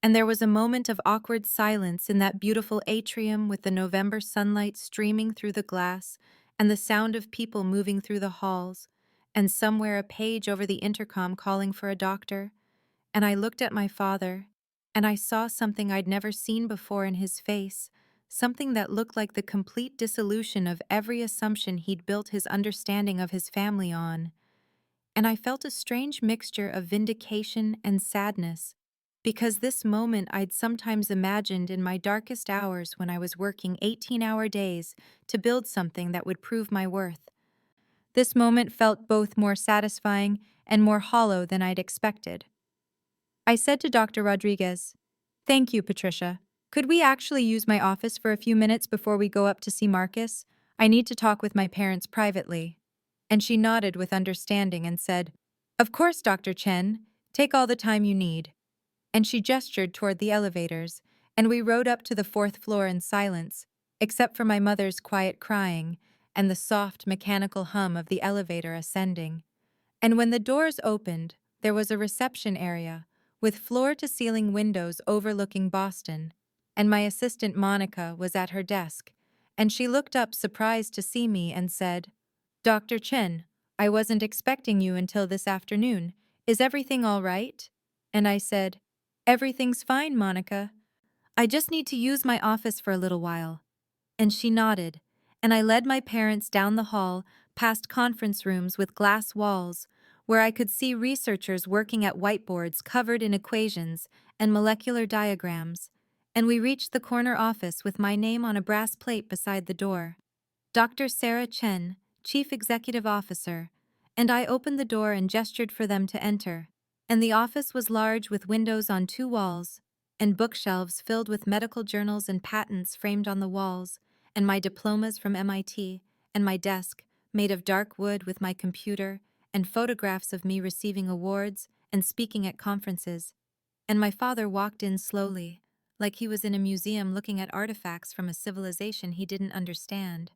and there was a moment of awkward silence in that beautiful atrium with the November sunlight streaming through the glass and the sound of people moving through the halls, and somewhere a page over the intercom calling for a doctor. And I looked at my father, and I saw something I'd never seen before in his face, something that looked like the complete dissolution of every assumption he'd built his understanding of his family on. And I felt a strange mixture of vindication and sadness, because this moment I'd sometimes imagined in my darkest hours when I was working 18-hour days to build something that would prove my worth. This moment felt both more satisfying and more hollow than I'd expected. I said to Dr. Rodriguez, Thank you, Patricia. Could we actually use my office for a few minutes before we go up to see Marcus? I need to talk with my parents privately. And she nodded with understanding and said, Of course, Dr. Chen. Take all the time you need. And she gestured toward the elevators, and we rode up to the 4th floor in silence, except for my mother's quiet crying and the soft mechanical hum of the elevator ascending. And when the doors opened, there was a reception area, with floor-to-ceiling windows overlooking Boston, and my assistant Monica was at her desk, and she looked up surprised to see me and said, Dr. Chen, I wasn't expecting you until this afternoon. Is everything all right? And I said, Everything's fine, Monica. I just need to use my office for a little while. And she nodded, and I led my parents down the hall past conference rooms with glass walls, where I could see researchers working at whiteboards covered in equations and molecular diagrams, and we reached the corner office with my name on a brass plate beside the door. Dr. Sarah Chen, Chief Executive Officer, and I opened the door and gestured for them to enter. And the office was large with windows on 2 walls, and bookshelves filled with medical journals and patents framed on the walls, and my diplomas from MIT, and my desk, made of dark wood with my computer, and photographs of me receiving awards and speaking at conferences. And my father walked in slowly, like he was in a museum looking at artifacts from a civilization he didn't understand.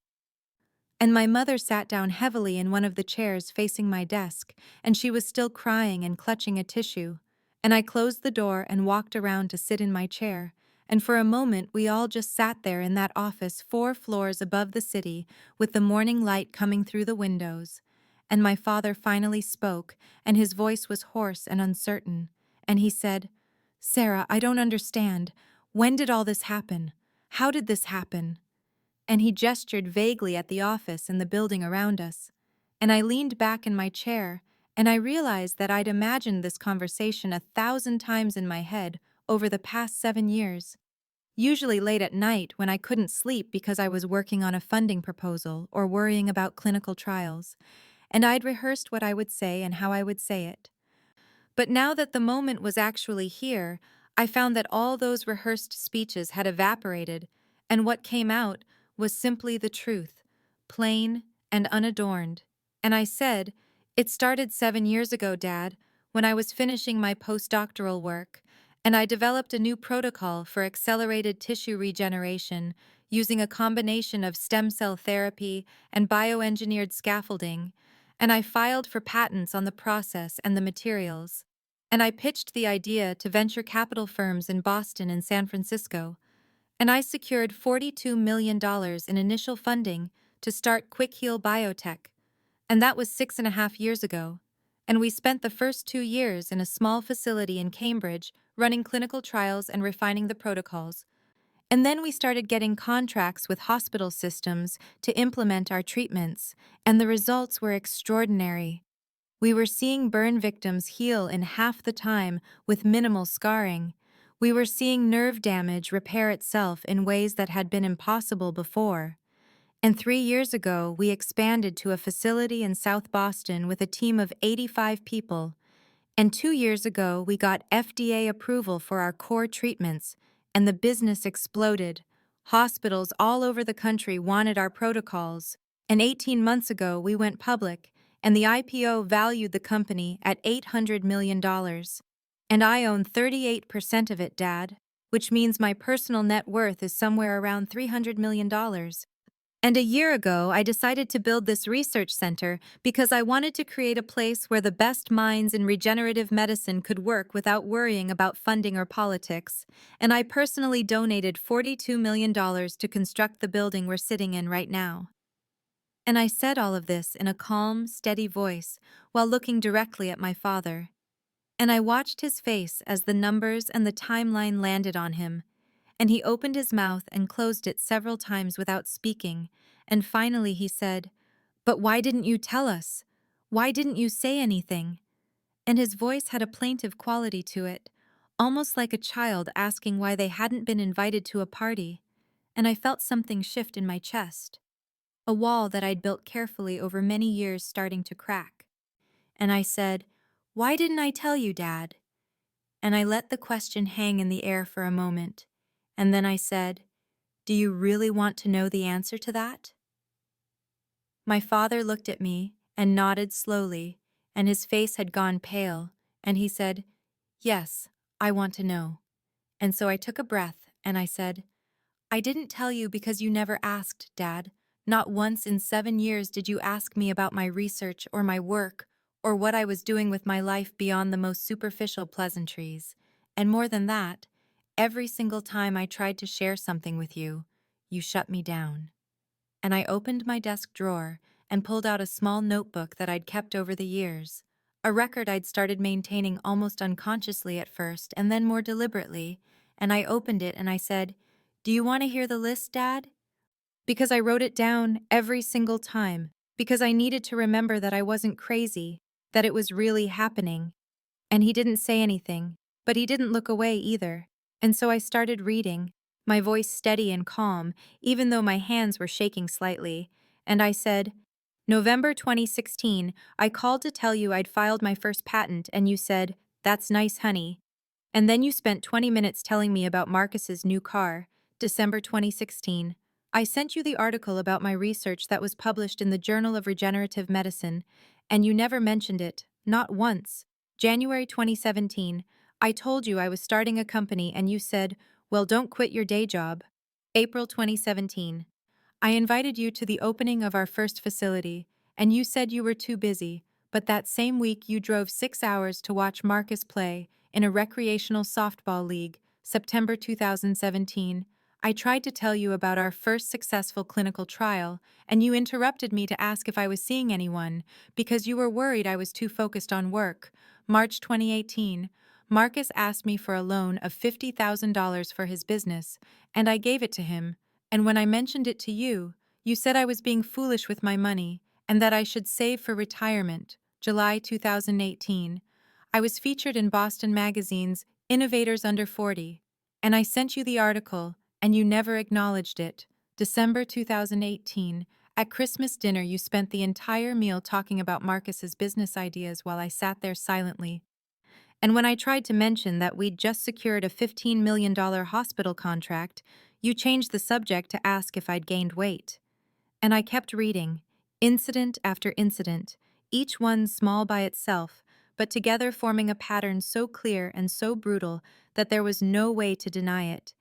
And my mother sat down heavily in one of the chairs facing my desk, and she was still crying and clutching a tissue. And I closed the door and walked around to sit in my chair, and for a moment we all just sat there in that office 4 floors above the city with the morning light coming through the windows. And my father finally spoke, and his voice was hoarse and uncertain, and he said, "Sarah, I don't understand. When did all this happen? How did this happen?" And he gestured vaguely at the office and the building around us. And I leaned back in my chair, and I realized that I'd imagined this conversation 1,000 times in my head over the past 7 years. Usually late at night when I couldn't sleep because I was working on a funding proposal or worrying about clinical trials, and I'd rehearsed what I would say and how I would say it. But now that the moment was actually here, I found that all those rehearsed speeches had evaporated, and what came out was simply the truth, plain and unadorned. And I said, "It started 7 years ago, Dad, when I was finishing my postdoctoral work, and I developed a new protocol for accelerated tissue regeneration using a combination of stem cell therapy and bioengineered scaffolding, and I filed for patents on the process and the materials. And I pitched the idea to venture capital firms in Boston and San Francisco, and I secured $42 million in initial funding to start Quick Heal Biotech, and that was 6.5 years ago. And we spent the first 2 years in a small facility in Cambridge running clinical trials and refining the protocols. And then we started getting contracts with hospital systems to implement our treatments, and the results were extraordinary. We were seeing burn victims heal in half the time with minimal scarring. We were seeing nerve damage repair itself in ways that had been impossible before. And 3 years ago, we expanded to a facility in South Boston with a team of 85 people. And 2 years ago, we got FDA approval for our core treatments, and the business exploded. Hospitals all over the country wanted our protocols. And 18 months ago, we went public, and the IPO valued the company at $800 million. And I own 38% of it, Dad, which means my personal net worth is somewhere around $300 million. And a year ago, I decided to build this research center because I wanted to create a place where the best minds in regenerative medicine could work without worrying about funding or politics. And I personally donated $42 million to construct the building we're sitting in right now. And I said all of this in a calm, steady voice while looking directly at my father. And I watched his face as the numbers and the timeline landed on him, and he opened his mouth and closed it several times without speaking, and finally he said, "But why didn't you tell us? Why didn't you say anything?" And his voice had a plaintive quality to it, almost like a child asking why they hadn't been invited to a party, and I felt something shift in my chest, a wall that I'd built carefully over many years starting to crack. And I said, "Why didn't I tell you, Dad?" And I let the question hang in the air for a moment, and then I said, "Do you really want to know the answer to that?" My father looked at me and nodded slowly, and his face had gone pale, and he said, "Yes, I want to know." And so I took a breath, and I said, "I didn't tell you because you never asked, Dad. Not once in 7 years did you ask me about my research or my work or what I was doing with my life beyond the most superficial pleasantries. And more than that, every single time I tried to share something with you, you shut me down." And I opened my desk drawer and pulled out a small notebook that I'd kept over the years, a record I'd started maintaining almost unconsciously at first and then more deliberately, and I opened it and I said, "Do you want to hear the list, Dad?" Because I wrote it down every single time, because I needed to remember that I wasn't crazy, that it was really happening. And he didn't say anything, but he didn't look away either. And so I started reading, my voice steady and calm, even though my hands were shaking slightly. And I said, "November 2016, I called to tell you I'd filed my first patent, and you said, 'That's nice, honey.' And then you spent 20 minutes telling me about Marcus's new car, December 2016. I sent you the article about my research that was published in the Journal of Regenerative Medicine, and you never mentioned it, not once. January 2017, I told you I was starting a company and you said, 'Well, don't quit your day job.' April 2017, I invited you to the opening of our first facility, and you said you were too busy, but that same week you drove 6 hours to watch Marcus play in a recreational softball league, September 2017. I tried to tell you about our first successful clinical trial, and you interrupted me to ask if I was seeing anyone, because you were worried I was too focused on work. March 2018. Marcus asked me for a loan of $50,000 for his business, and I gave it to him. And when I mentioned it to you, you said I was being foolish with my money, and that I should save for retirement. July 2018. I was featured in Boston Magazine's Innovators Under 40, and I sent you the article, and you never acknowledged it. December 2018. At Christmas dinner, you spent the entire meal talking about Marcus's business ideas while I sat there silently. And when I tried to mention that we'd just secured a $15 million hospital contract, you changed the subject to ask if I'd gained weight. And I kept reading, incident after incident, each one small by itself, but together forming a pattern so clear and so brutal that there was no way to deny it.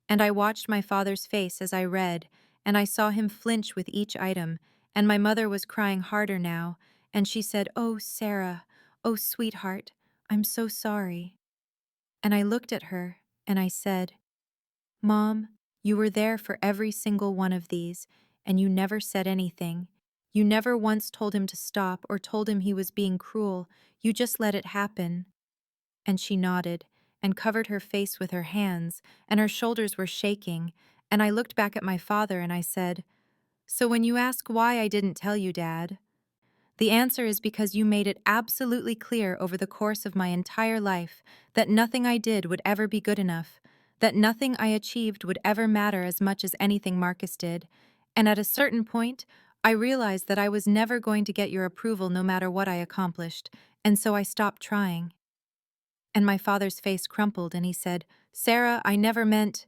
And I watched my father's face as I read, and I saw him flinch with each item, and my mother was crying harder now, and she said, "Oh, Sarah, oh, sweetheart, I'm so sorry." And I looked at her, and I said, "Mom, you were there for every single one of these, and you never said anything. You never once told him to stop or told him he was being cruel. You just let it happen." And she nodded and covered her face with her hands, and her shoulders were shaking, and I looked back at my father and I said, "So when you ask why I didn't tell you, Dad, the answer is because you made it absolutely clear over the course of my entire life that nothing I did would ever be good enough, that nothing I achieved would ever matter as much as anything Marcus did, and at a certain point, I realized that I was never going to get your approval no matter what I accomplished, and so I stopped trying." And my father's face crumpled and he said, "Sarah, I never meant—"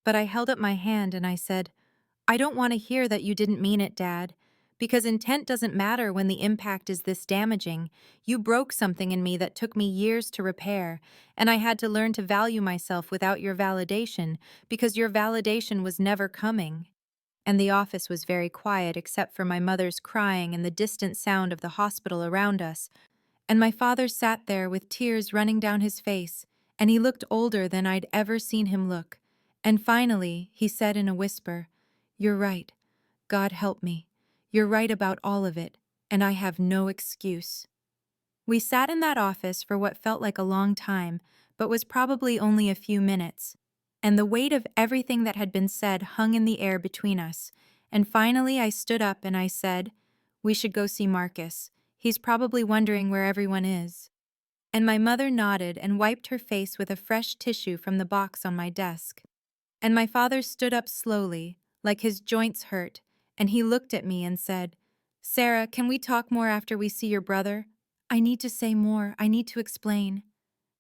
But I held up my hand and I said, "I don't want to hear that you didn't mean it, Dad, because intent doesn't matter when the impact is this damaging. You broke something in me that took me years to repair, and I had to learn to value myself without your validation, because your validation was never coming." And the office was very quiet except for my mother's crying and the distant sound of the hospital around us. And my father sat there with tears running down his face, and he looked older than I'd ever seen him look. And finally, he said in a whisper, "You're right. God help me. You're right about all of it, and I have no excuse." We sat in that office for what felt like a long time, but was probably only a few minutes. And the weight of everything that had been said hung in the air between us. And finally I stood up and I said, "We should go see Marcus. He's probably wondering where everyone is." And my mother nodded and wiped her face with a fresh tissue from the box on my desk. And my father stood up slowly, like his joints hurt, and he looked at me and said, "Sarah, can we talk more after we see your brother? I need to say more. I need to explain."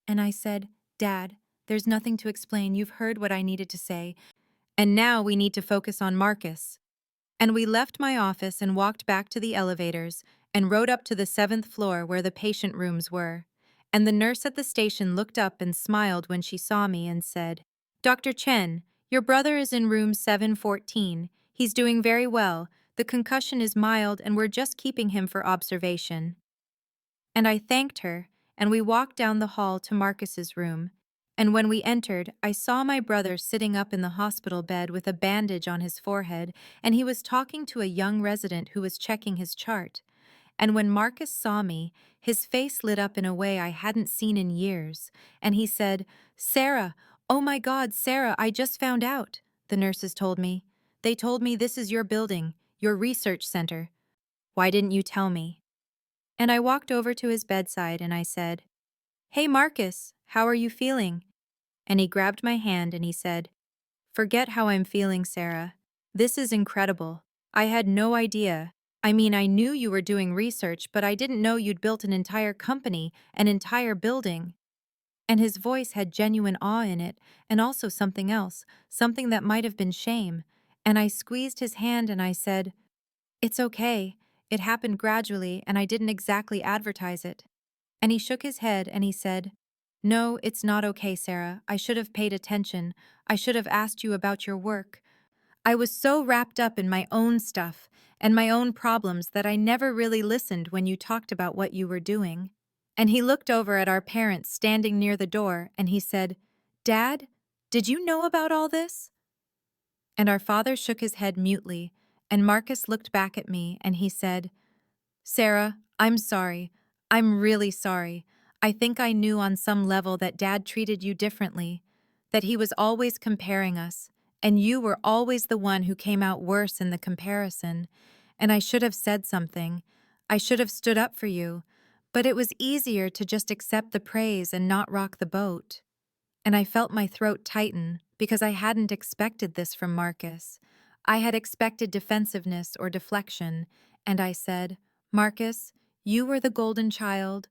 And I said, "Dad, there's nothing to explain. You've heard what I needed to say. And now we need to focus on Marcus." And we left my office and walked back to the elevators and rode up to the 7th floor where the patient rooms were. And the nurse at the station looked up and smiled when she saw me and said, "Dr. Chen, your brother is in room 714. He's doing very well. The concussion is mild and we're just keeping him for observation." And I thanked her, and we walked down the hall to Marcus's room. And when we entered, I saw my brother sitting up in the hospital bed with a bandage on his forehead, and he was talking to a young resident who was checking his chart. And when Marcus saw me, his face lit up in a way I hadn't seen in years, and he said, "Sarah, oh my God, Sarah, I just found out," the nurses told me. "They told me this is your building, your research center. Why didn't you tell me?" And I walked over to his bedside and I said, "Hey Marcus, how are you feeling?" And he grabbed my hand and he said, "Forget how I'm feeling, Sarah. This is incredible. I had no idea. I mean, I knew you were doing research, but I didn't know you'd built an entire company, an entire building." And his voice had genuine awe in it, and also something else, something that might have been shame. And I squeezed his hand and I said, "It's okay. It happened gradually, and I didn't exactly advertise it." And he shook his head and he said, "No, it's not okay, Sarah. I should have paid attention. I should have asked you about your work. I was so wrapped up in my own stuff and my own problems that I never really listened when you talked about what you were doing." And he looked over at our parents standing near the door and he said, "Dad, did you know about all this?" And our father shook his head mutely, and Marcus looked back at me and he said, "Sarah, I'm sorry. I'm really sorry. I think I knew on some level that Dad treated you differently, that he was always comparing us, and you were always the one who came out worse in the comparison. And I should have said something. I should have stood up for you. But it was easier to just accept the praise and not rock the boat." And I felt my throat tighten because I hadn't expected this from Marcus. I had expected defensiveness or deflection, and I said, "Marcus, you were the golden child.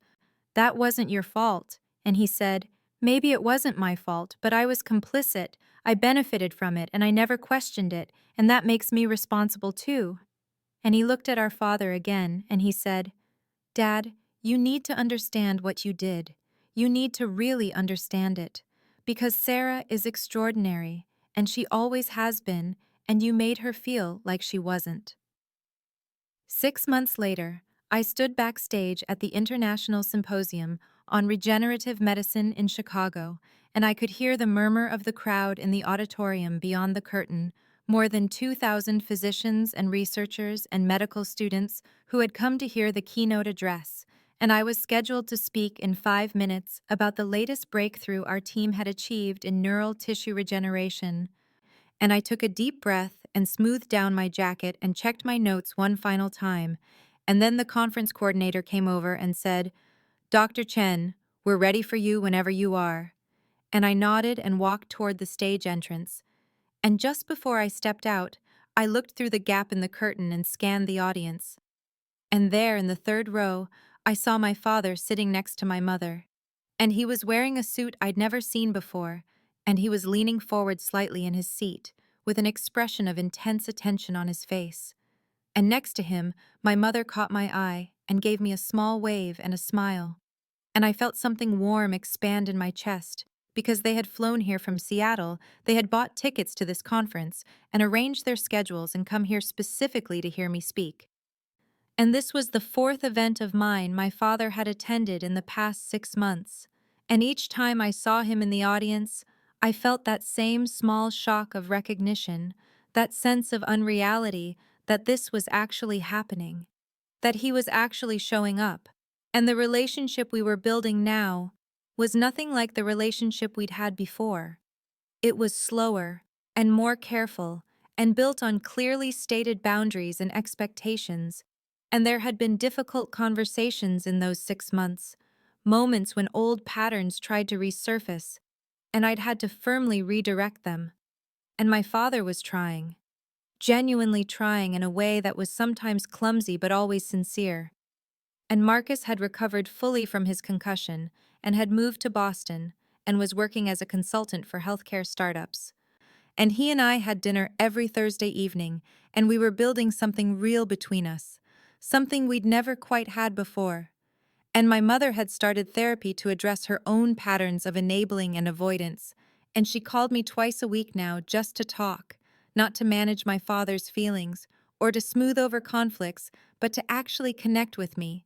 That wasn't your fault." And he said, "Maybe it wasn't my fault, but I was complicit. I benefited from it, and I never questioned it, and that makes me responsible too." And he looked at our father again, and he said, "Dad, you need to understand what you did. You need to really understand it. Because Sarah is extraordinary, and she always has been, and you made her feel like she wasn't." 6 months later, I stood backstage at the International Symposium on Regenerative Medicine in Chicago, and I could hear the murmur of the crowd in the auditorium beyond the curtain, more than 2,000 physicians and researchers and medical students who had come to hear the keynote address, and I was scheduled to speak in 5 minutes about the latest breakthrough our team had achieved in neural tissue regeneration. And I took a deep breath and smoothed down my jacket and checked my notes one final time, and then the conference coordinator came over and said, "Dr. Chen, we're ready for you whenever you are." And I nodded and walked toward the stage entrance. And just before I stepped out, I looked through the gap in the curtain and scanned the audience. And there, in the third row, I saw my father sitting next to my mother. And he was wearing a suit I'd never seen before, and he was leaning forward slightly in his seat, with an expression of intense attention on his face. And next to him, my mother caught my eye and gave me a small wave and a smile. And I felt something warm expand in my chest, because they had flown here from Seattle, they had bought tickets to this conference, and arranged their schedules and come here specifically to hear me speak. And this was the fourth event of mine my father had attended in the past 6 months. And each time I saw him in the audience, I felt that same small shock of recognition, that sense of unreality that this was actually happening, that he was actually showing up. And the relationship we were building now was nothing like the relationship we'd had before. It was slower and more careful and built on clearly stated boundaries and expectations, and there had been difficult conversations in those 6 months, moments when old patterns tried to resurface, and I'd had to firmly redirect them. And my father was trying, genuinely trying in a way that was sometimes clumsy but always sincere. And Marcus had recovered fully from his concussion and had moved to Boston and was working as a consultant for healthcare startups. And he and I had dinner every Thursday evening, and we were building something real between us, something we'd never quite had before. And my mother had started therapy to address her own patterns of enabling and avoidance, and she called me twice a week now just to talk, not to manage my father's feelings or to smooth over conflicts, but to actually connect with me.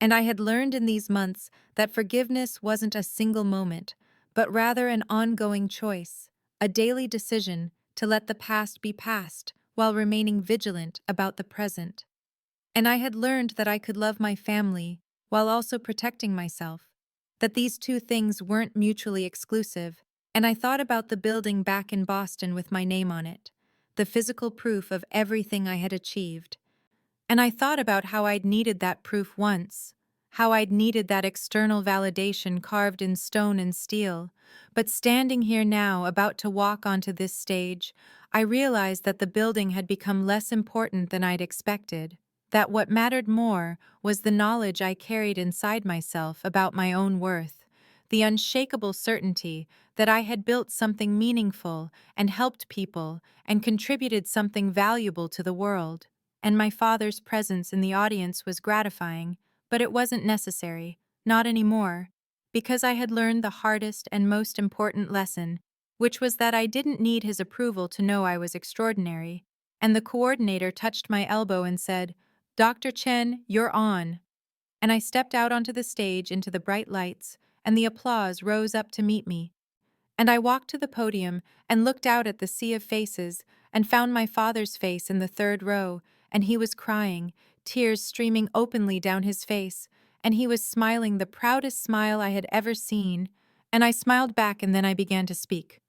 And I had learned in these months that forgiveness wasn't a single moment, but rather an ongoing choice, a daily decision to let the past be past while remaining vigilant about the present. And I had learned that I could love my family while also protecting myself, that these two things weren't mutually exclusive. And I thought about the building back in Boston with my name on it, the physical proof of everything I had achieved. And I thought about how I'd needed that proof once, how I'd needed that external validation carved in stone and steel. But standing here now, about to walk onto this stage, I realized that the building had become less important than I'd expected, that what mattered more was the knowledge I carried inside myself about my own worth, the unshakable certainty that I had built something meaningful and helped people and contributed something valuable to the world. And my father's presence in the audience was gratifying, but it wasn't necessary, not anymore, because I had learned the hardest and most important lesson, which was that I didn't need his approval to know I was extraordinary. And the coordinator touched my elbow and said, "Dr. Chen, you're on." And I stepped out onto the stage into the bright lights, and the applause rose up to meet me. And I walked to the podium and looked out at the sea of faces and found my father's face in the third row, and he was crying, tears streaming openly down his face, and he was smiling the proudest smile I had ever seen, and I smiled back and then I began to speak.